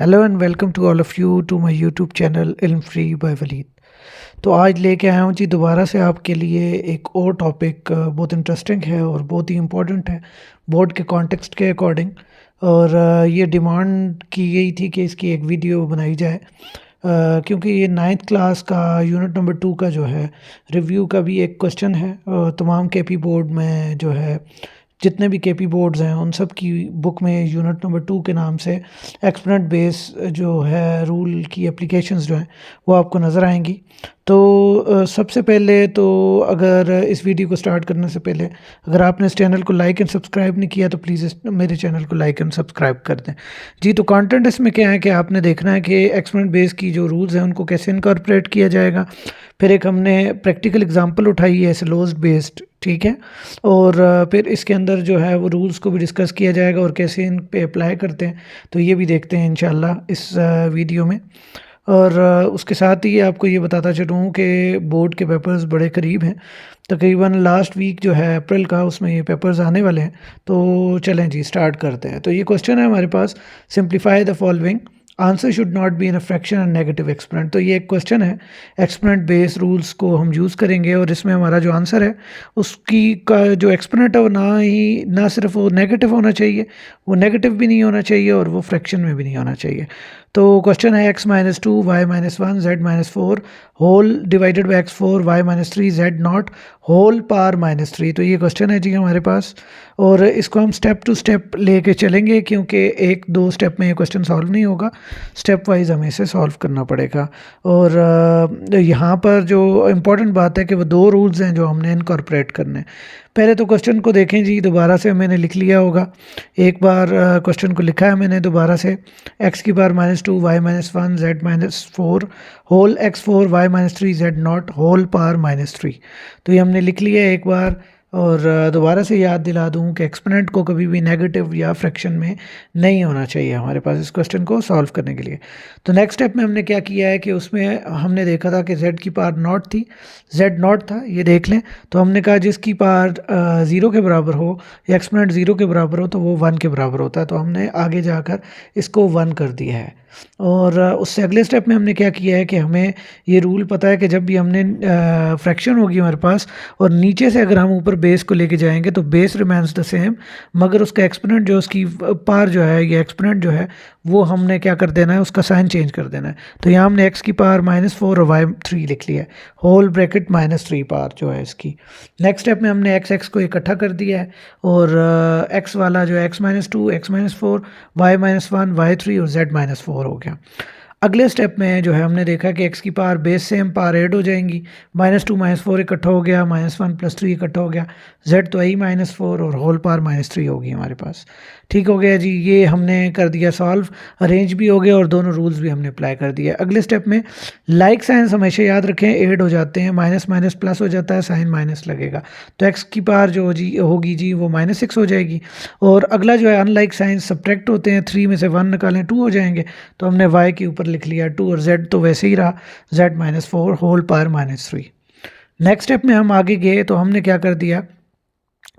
Hello and welcome to all of you to my YouTube channel Ilm free by Waleed. तो आज लेके आया हूँ जी दोबारा से आपके लिए एक और टॉपिक बहुत इंटरेस्टिंग है और बहुत ही इम्पोर्टेंट है बोर्ड के कॉन्टेक्स्ट के अकॉर्डिंग। और ये डिमांड की गई थी कि इसकी एक वीडियो बनाई जाए, क्योंकि ये नाइन्थ क्लास का यूनिट नंबर 2 का जो है रिव्यू का भी एक क्वेश्चन है। तमाम केपी बोर्ड में जो है जितने भी केपी बोर्ड्स हैं उन सब की बुक में यूनिट नंबर 2 के नाम से एक्सपोनेंट बेस जो है रूल की एप्लीकेशंस जो हैं वो आपको नज़र आएंगी। तो सबसे पहले तो अगर इस वीडियो को स्टार्ट करने से पहले अगर आपने इस चैनल को लाइक एंड सब्सक्राइब नहीं किया तो प्लीज़ मेरे चैनल को लाइक एंड सब्सक्राइब कर दें जी। तो कंटेंट इसमें क्या है कि आपने देखना है कि एक्सपोनेंट बेस की जो रूल्स हैं उनको कैसे इनकॉर्पोरेट किया जाएगा। फिर एक हमने प्रैक्टिकल एग्जांपल उठाई है सलोज बेस्ड, ठीक है। और फिर इसके अंदर जो है वो रूल्स को भी डिस्कस किया जाएगा और कैसे इन पे अप्लाई करते हैं तो ये भी देखते हैं इंशाल्लाह इस वीडियो में। और उसके साथ ही आपको ये बताता चलूँ कि बोर्ड के पेपर्स बड़े करीब हैं, तकरीबन लास्ट वीक जो है अप्रैल का उसमें ये पेपर्स आने वाले हैं। तो चलें जी स्टार्ट करते हैं। तो ये क्वेश्चन है हमारे पास, simplify the following, answer should not be in a fraction and negative exponent. तो ये एक क्वेश्चन है, एक्सपोनेंट बेस रूल्स को हम यूज़ करेंगे और इसमें हमारा जो आंसर है उसकी का जो एक्सपोनेंट है वो ना सिर्फ वो नेगेटिव होना चाहिए, वो नेगेटिव भी नहीं होना चाहिए और वो फ्रैक्शन में भी नहीं होना चाहिए। तो क्वेश्चन है x-2 y-1 z-4 whole divided by x4 y-3 z0 whole power -3। तो ये क्वेश्चन है जी हमारे पास और इसको हम स्टेप टू स्टेप लेके चलेंगे क्योंकि एक दो स्टेप में ये क्वेश्चन सॉल्व नहीं होगा, स्टेप वाइज हमें इसे सॉल्व करना पड़ेगा। और यहाँ पर जो इम्पोर्टेंट बात है कि वो दो रूल्स हैं जो हमने इनकॉर्पोरेट करने हैं। पहले तो क्वेश्चन को देखें जी, दोबारा से मैंने लिख लिया होगा, एक बार क्वेश्चन को लिखा है मैंने दोबारा से, x⁻² y-1 z-4 whole x4 y-3 z0 whole power -3। तो ये हमने लिख लिया एक बार। और दोबारा से याद दिला दूं कि एक्सपोनेंट को कभी भी नेगेटिव या फ्रैक्शन में नहीं होना चाहिए हमारे पास इस क्वेश्चन को सॉल्व करने के लिए। तो नेक्स्ट स्टेप में हमने क्या किया है कि उसमें हमने देखा था कि z की पावर नॉट थी, z नॉट था, ये देख लें। तो हमने कहा जिसकी पावर 0 के बराबर हो या एक्सपोनेंट 0 के बराबर हो तो वो 1 के बराबर होता है। तो हमने आगे जाकर इसको 1 कर दिया है। और उससे अगले स्टेप में हमने क्या किया है कि हमें ये रूल पता है कि जब भी हमने फ्रैक्शन होगी हमारे पास और नीचे से अगर हम ऊपर बेस को लेके जाएंगे तो बेस रिमेंस द सेम, मगर उसका एक्सपोनेंट जो उसकी पावर जो है या एक्सपोनेंट जो है वो हमने क्या कर देना है, उसका साइन चेंज कर देना है। तो यहाँ हमने x की पावर -4 और y3 लिख लिया है, होल ब्रैकेट -3 पावर जो है इसकी। नेक्स्ट स्टेप में हमने x को इकट्ठा कर दिया है और x वाला जो है x-2 x-4 y-1 y3 और z-4 हो गया। अगले स्टेप में जो है हमने देखा कि x की power base same power add हो जाएंगी, -2 -4 इकट्ठा हो गया, -1 + 3 इकट्ठा हो गया, z तो आई -4 और होल पावर -3 होगी हमारे पास। ठीक हो गया जी, ये हमने कर दिया सॉल्व, अरेंज भी हो गया और दोनों रूल्स भी हमने अप्लाई कर दिया। अगले स्टेप में लाइक साइंस हमेशा याद रखें ऐड हो जाते हैं, माइनस माइनस प्लस हो जाता है, साइन माइनस लगेगा। तो x की पावर जो जी होगी जी वो -6 हो जाएगी। और अगला जो है अनलाइक साइंस सब्ट्रैक्ट होते हैं, 3 में से 1 निकालें 2 हो जाएंगे। तो हमने y के ऊपर लिख लिया 2 और z तो वैसे ही रहा, z-4 whole power -3। Next step में हम आगे गए तो हमने क्या कर दिया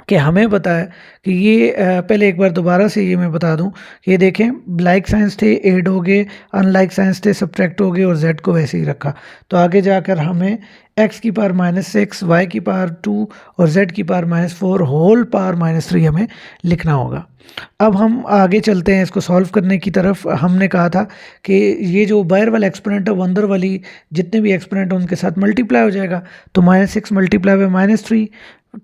कि हमें पता है कि ये पहले एक बार दोबारा से ये मैं बता दूं कि ये देखें लाइक साइंस थे ऐड हो गए, अनलाइक साइंस थे सब्ट्रैक्ट हो गए और z को वैसे ही रखा। तो आगे जाकर हमें x की पावर -6 y की पावर 2 और z की पावर -4 होल पावर -3 हमें लिखना होगा। अब हम आगे चलते हैं इसको सॉल्व करने की तरफ। हमने कहा था कि ये जो बाहर वाला एक्सपोनेंट है वो अंदर वाली जितने भी एक्सपोनेंट हैं उनके साथ मल्टीप्लाई हो जाएगा। तो -6 मल्टीप्लाई बाय -3,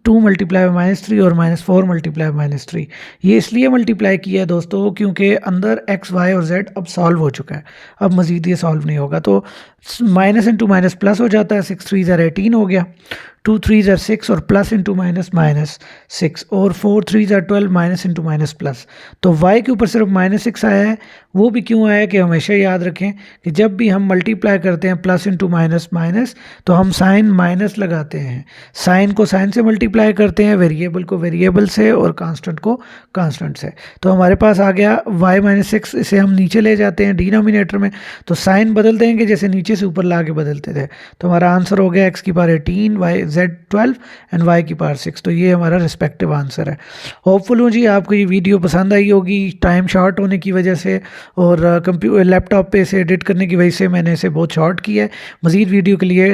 2 मल्टीप्लाई बाय -3 और -4 मल्टीप्लाई बाय -3। ये इसलिए मल्टीप्लाई किया है दोस्तों क्योंकि अंदर x y और z अब सॉल्व हो चुका है, अब मज़ीद ये सॉल्व नहीं होगा। तो माइनस इंटू माइनस प्लस हो जाता है, 6 3 18 हो गया, 2 3 6 और प्लस इंटू माइनस -6 और 4 3 12 माइनस इंटू माइनस प्लस। तो y के ऊपर सिर्फ -6 आया है। वो भी क्यों आया है कि हमेशा याद रखें कि जब भी हम मल्टीप्लाई करते हैं प्लस इंटू माइनस माइनस तो हम साइन माइनस लगाते हैं, साइन को साइन से मल्टीप्लाई करते हैं, वेरिएबल को वेरिएबल से और कांस्टेंट को कांस्टेंट से। तो हमारे पास आ गया y-6, इसे हम नीचे ले जाते हैं डिनोमिनेटर में, तो साइन बदल देंगे जैसे नीचे से ऊपर ला के बदलते थे। तो हमारा आंसर हो गया x की power 18 y Z12 and Y की पावर 6। तो ये हमारा रिस्पेक्टिव आंसर है। होपफुल हूँ जी आपको ये वीडियो पसंद आई होगी। टाइम शॉर्ट होने की वजह से और लैपटॉप पे इसे एडिट करने की वजह से मैंने इसे बहुत शॉर्ट किया है। मज़ीद वीडियो के लिए